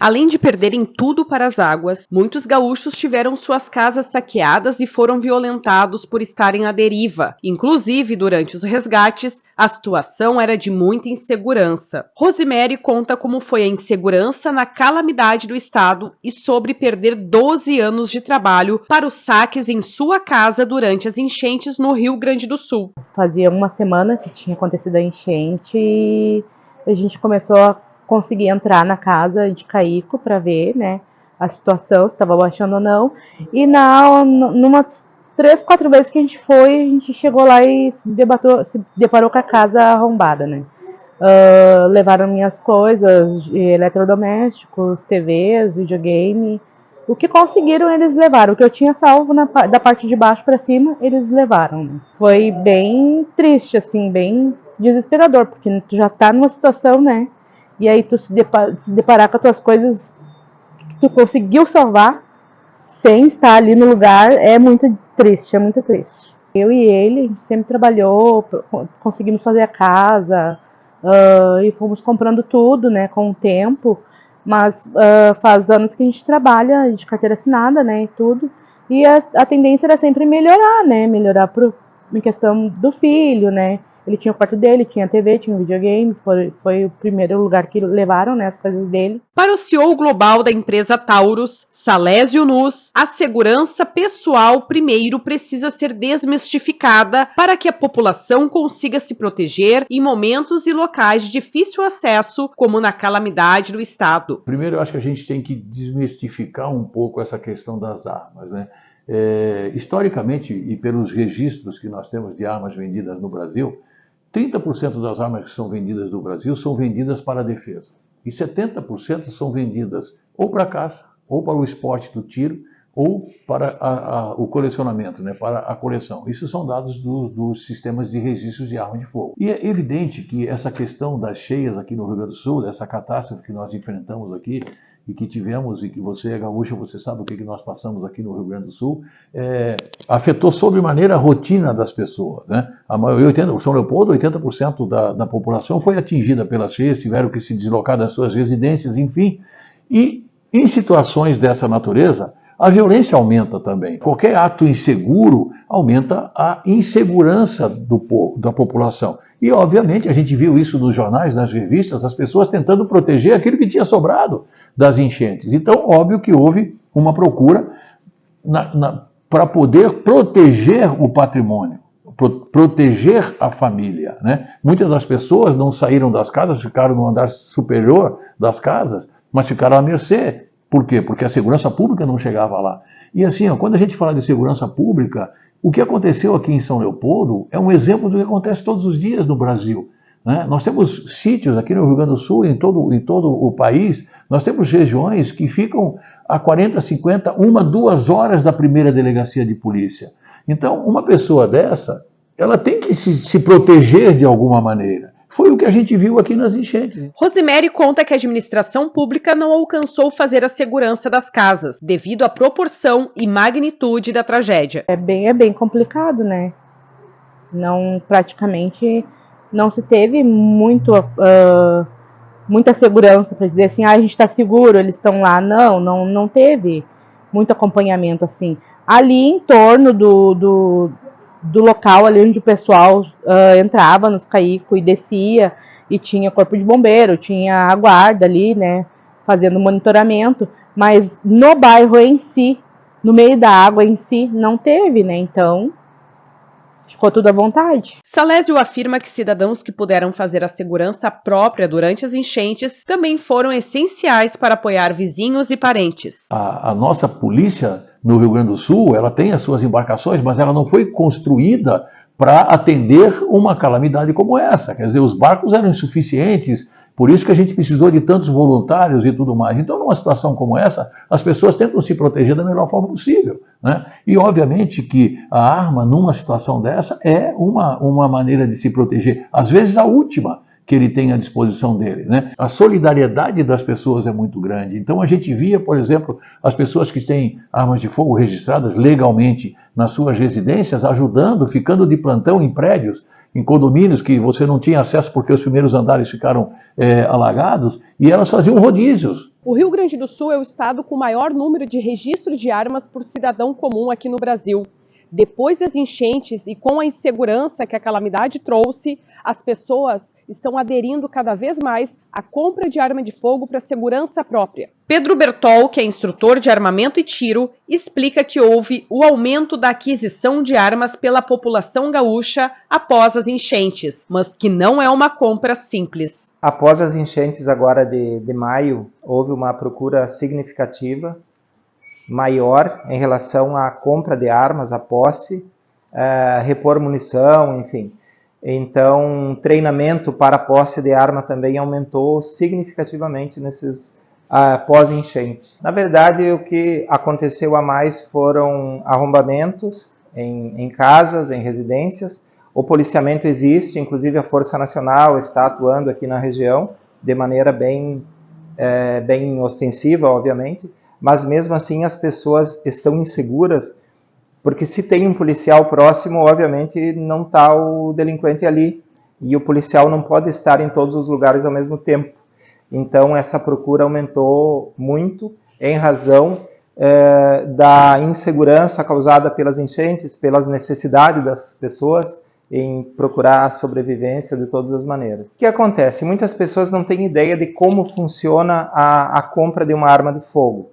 Além de perderem tudo para as águas, muitos gaúchos tiveram suas casas saqueadas e foram violentados por estarem à deriva. Inclusive, durante os resgates, a situação era de muita insegurança. Rosemary conta como foi a insegurança na calamidade do estado e sobre perder 12 anos de trabalho para os saques em sua casa durante as enchentes no Rio Grande do Sul. Fazia uma semana que tinha acontecido a enchente e a gente começou a conseguir entrar na casa de Caico para ver, né, a situação, se estava baixando ou não. E numas 3, 4 vezes que a gente chegou lá e se deparou com a casa arrombada, né. Levaram minhas coisas, eletrodomésticos, TVs, videogame. O que conseguiram, eles levaram. O que eu tinha salvo da parte de baixo para cima, eles levaram. Né. Foi bem triste, assim, bem desesperador, porque tu já tá numa situação, né, e aí tu se deparar com as tuas coisas que tu conseguiu salvar sem estar ali no lugar é muito triste, é muito triste. Eu e ele, a gente sempre trabalhou, conseguimos fazer a casa e fomos comprando tudo, né, com o tempo, mas faz anos que a gente trabalha de carteira assinada, né, e tudo, e a tendência era sempre melhorar, né, em questão do filho, né. Ele tinha o quarto dele, tinha TV, tinha um videogame, foi o primeiro lugar que levaram, né, as coisas dele. Para o CEO global da empresa Taurus, Salésio Nus, a segurança pessoal primeiro precisa ser desmistificada para que a população consiga se proteger em momentos e locais de difícil acesso, como na calamidade do estado. Primeiro, eu acho que a gente tem que desmistificar um pouco essa questão das armas, né? Historicamente, e pelos registros que nós temos de armas vendidas no Brasil, 30% das armas que são vendidas no Brasil são vendidas para a defesa. E 70% são vendidas ou para a caça, ou para o esporte do tiro, ou para o colecionamento, né, para a coleção. Isso são dados dos sistemas de registros de arma de fogo. E é evidente que essa questão das cheias aqui no Rio Grande do Sul, dessa catástrofe que nós enfrentamos aqui, e que tivemos, e que você é gaúcha, você sabe o que nós passamos aqui no Rio Grande do Sul, afetou sobremaneira a rotina das pessoas, né? A maioria, o São Leopoldo, 80% da população foi atingida pelas cheias, tiveram que se deslocar das suas residências, enfim. E em situações dessa natureza, a violência aumenta também. Qualquer ato inseguro aumenta a insegurança da população. E, obviamente, a gente viu isso nos jornais, nas revistas, as pessoas tentando proteger aquilo que tinha sobrado das enchentes. Então, óbvio que houve uma procura para poder proteger o patrimônio, proteger a família, né? Muitas das pessoas não saíram das casas, ficaram no andar superior das casas, mas ficaram à mercê. Por quê? Porque a segurança pública não chegava lá. E assim, quando a gente fala de segurança pública, o que aconteceu aqui em São Leopoldo é um exemplo do que acontece todos os dias no Brasil, né? Nós temos sítios aqui no Rio Grande do Sul, em todo o país, nós temos regiões que ficam a 40, 50, 1, 2 horas da primeira delegacia de polícia. Então, uma pessoa dessa, ela tem que se proteger de alguma maneira. Foi o que a gente viu aqui nas enchentes. Rosemary conta que a administração pública não alcançou fazer a segurança das casas, devido à proporção e magnitude da tragédia. É bem complicado, né? Praticamente não se teve muita segurança para dizer assim, a gente está seguro, eles estão lá. Não teve muito acompanhamento assim. Ali em torno do local ali onde o pessoal entrava nos caicos e descia, e tinha corpo de bombeiro, tinha a guarda ali, né, fazendo monitoramento, mas no bairro em si, no meio da água em si, não teve, né, então ficou tudo à vontade. Salésio afirma que cidadãos que puderam fazer a segurança própria durante as enchentes também foram essenciais para apoiar vizinhos e parentes. A nossa polícia no Rio Grande do Sul, ela tem as suas embarcações, mas ela não foi construída para atender uma calamidade como essa. Quer dizer, os barcos eram insuficientes, por isso que a gente precisou de tantos voluntários e tudo mais. Então, numa situação como essa, as pessoas tentam se proteger da melhor forma possível, né? E, obviamente, que a arma, numa situação dessa, é uma maneira de se proteger. Às vezes, a última que ele tem à disposição dele, né? A solidariedade das pessoas é muito grande. Então, a gente via, por exemplo, as pessoas que têm armas de fogo registradas legalmente nas suas residências, ajudando, ficando de plantão em prédios, em condomínios que você não tinha acesso porque os primeiros andares ficaram alagados, e elas faziam rodízios. O Rio Grande do Sul é o estado com o maior número de registros de armas por cidadão comum aqui no Brasil. Depois das enchentes e com a insegurança que a calamidade trouxe, as pessoas estão aderindo cada vez mais à compra de arma de fogo para segurança própria. Pedro Bertol, que é instrutor de armamento e tiro, explica que houve o aumento da aquisição de armas pela população gaúcha após as enchentes, mas que não é uma compra simples. Após as enchentes agora de maio, houve uma procura significativa, maior em relação à compra de armas, à posse, repor munição, enfim. Então, treinamento para a posse de arma também aumentou significativamente nesses pós-enchente. Na verdade, o que aconteceu a mais foram arrombamentos em casas, em residências. O policiamento existe, inclusive a Força Nacional está atuando aqui na região de maneira bem ostensiva, obviamente, mas mesmo assim as pessoas estão inseguras, porque se tem um policial próximo, obviamente não está o delinquente ali, e o policial não pode estar em todos os lugares ao mesmo tempo. Então essa procura aumentou muito em razão da insegurança causada pelas enchentes, pelas necessidades das pessoas em procurar a sobrevivência de todas as maneiras. O que acontece? Muitas pessoas não têm ideia de como funciona a compra de uma arma de fogo.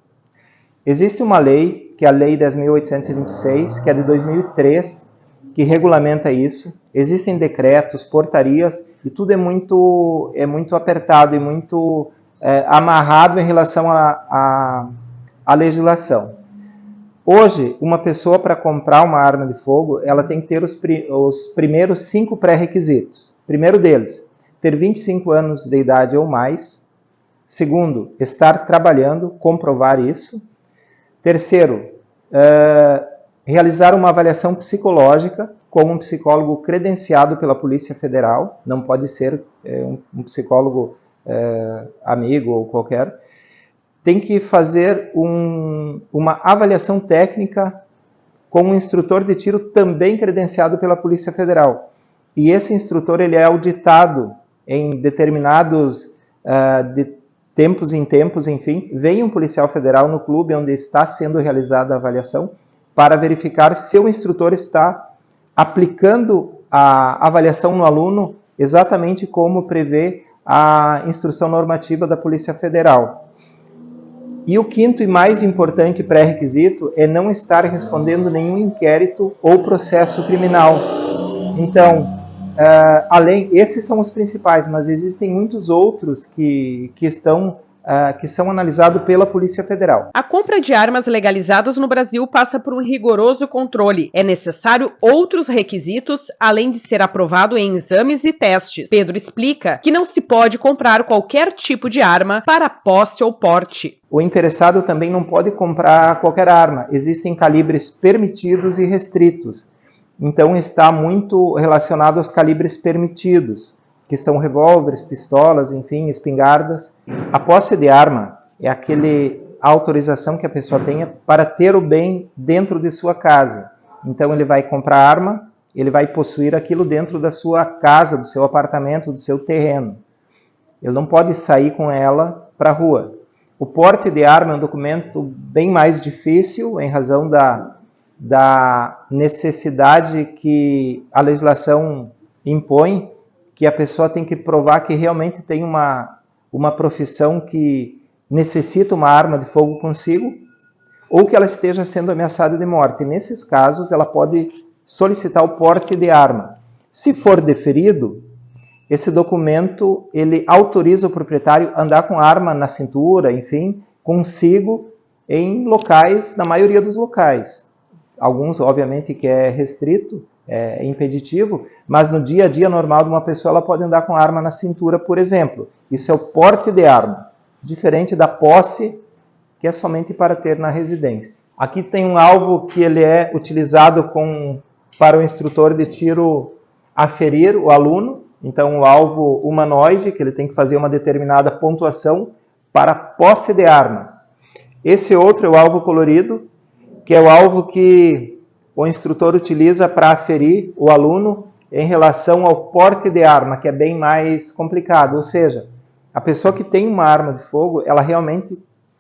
Existe uma lei, que é a Lei 10.826, que é de 2003, que regulamenta isso. Existem decretos, portarias, e tudo é muito apertado e muito amarrado em relação à legislação. Hoje, uma pessoa para comprar uma arma de fogo, ela tem que ter os primeiros 5 pré-requisitos. Primeiro deles, ter 25 anos de idade ou mais. Segundo, estar trabalhando, comprovar isso. Terceiro, realizar uma avaliação psicológica com um psicólogo credenciado pela Polícia Federal, não pode ser um psicólogo amigo ou qualquer. Tem que fazer uma avaliação técnica com um instrutor de tiro também credenciado pela Polícia Federal. E esse instrutor ele é auditado em determinados de tempos em tempos, enfim, vem um policial federal no clube onde está sendo realizada a avaliação para verificar se o instrutor está aplicando a avaliação no aluno exatamente como prevê a instrução normativa da Polícia Federal. E o quinto e mais importante pré-requisito é não estar respondendo nenhum inquérito ou processo criminal. Então, esses são os principais, mas existem muitos outros que são analisados pela Polícia Federal. A compra de armas legalizadas no Brasil passa por um rigoroso controle. É necessário outros requisitos, além de ser aprovado em exames e testes. Pedro explica que não se pode comprar qualquer tipo de arma para posse ou porte. O interessado também não pode comprar qualquer arma. Existem calibres permitidos e restritos. Então está muito relacionado aos calibres permitidos, que são revólveres, pistolas, enfim, espingardas. A posse de arma é aquela autorização que a pessoa tenha para ter o bem dentro de sua casa. Então ele vai comprar arma, ele vai possuir aquilo dentro da sua casa, do seu apartamento, do seu terreno. Ele não pode sair com ela para a rua. O porte de arma é um documento bem mais difícil em razão da necessidade que a legislação impõe, que a pessoa tem que provar que realmente tem uma profissão que necessita uma arma de fogo consigo, ou que ela esteja sendo ameaçada de morte. Nesses casos, ela pode solicitar o porte de arma. Se for deferido, esse documento ele autoriza o proprietário a andar com arma na cintura, enfim, consigo em locais, na maioria dos locais. Alguns, obviamente, que é restrito, é impeditivo, mas no dia a dia normal de uma pessoa ela pode andar com arma na cintura, por exemplo. Isso é o porte de arma, diferente da posse, que é somente para ter na residência. Aqui tem um alvo que ele é utilizado para o instrutor de tiro aferir o aluno. Então, o alvo humanoide, que ele tem que fazer uma determinada pontuação para posse de arma. Esse outro é o alvo colorido, que é o alvo que o instrutor utiliza para aferir o aluno em relação ao porte de arma, que é bem mais complicado. Ou seja, A pessoa que tem uma arma de fogo, ela realmente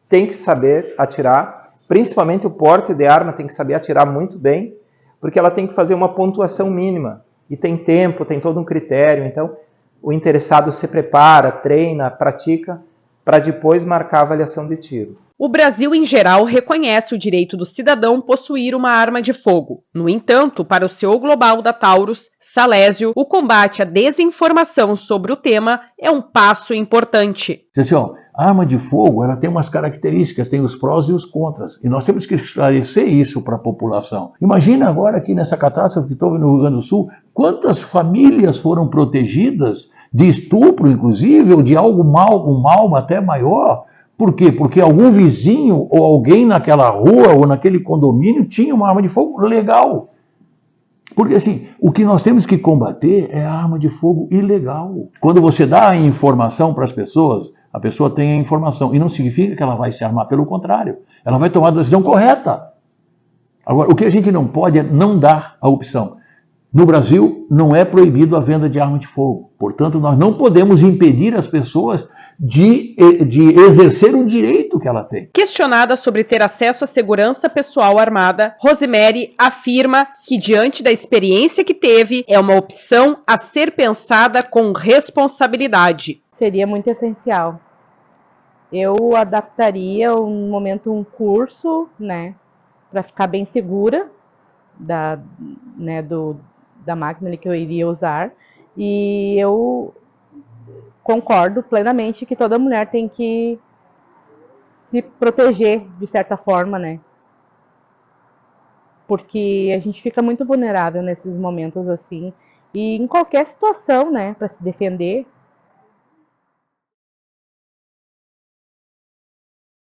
tem que saber atirar, principalmente o porte de arma tem que saber atirar muito bem, porque ela tem que fazer uma pontuação mínima, e tem tempo, tem todo um critério, então o interessado se prepara, treina, pratica, para depois marcar a avaliação de tiro. O Brasil, em geral, reconhece o direito do cidadão possuir uma arma de fogo. No entanto, para o CEO global da Taurus, Salésio, o combate à desinformação sobre o tema é um passo importante. Assim, a arma de fogo ela tem umas características, tem os prós e os contras. E nós temos que esclarecer isso para a população. Imagina agora aqui nessa catástrofe que houve no Rio Grande do Sul, quantas famílias foram protegidas de estupro, inclusive, ou de algo mal, um mal até maior. Por quê? Porque algum vizinho ou alguém naquela rua ou naquele condomínio tinha uma arma de fogo legal. Porque assim, o que nós temos que combater é a arma de fogo ilegal. Quando você dá a informação para as pessoas, a pessoa tem a informação. E não significa que ela vai se armar, pelo contrário. Ela vai tomar a decisão correta. Agora, o que a gente não pode é não dar a opção. No Brasil, não é proibido a venda de arma de fogo. Portanto, nós não podemos impedir as pessoas de exercer o direito que ela tem. Questionada sobre ter acesso à segurança pessoal armada, Rosemary afirma que, diante da experiência que teve, é uma opção a ser pensada com responsabilidade. Seria muito essencial. Eu adaptaria um momento um curso, né, para ficar bem segura da máquina ali que eu iria usar, e eu concordo plenamente que toda mulher tem que se proteger de certa forma, né? Porque a gente fica muito vulnerável nesses momentos assim, e em qualquer situação, né, para se defender.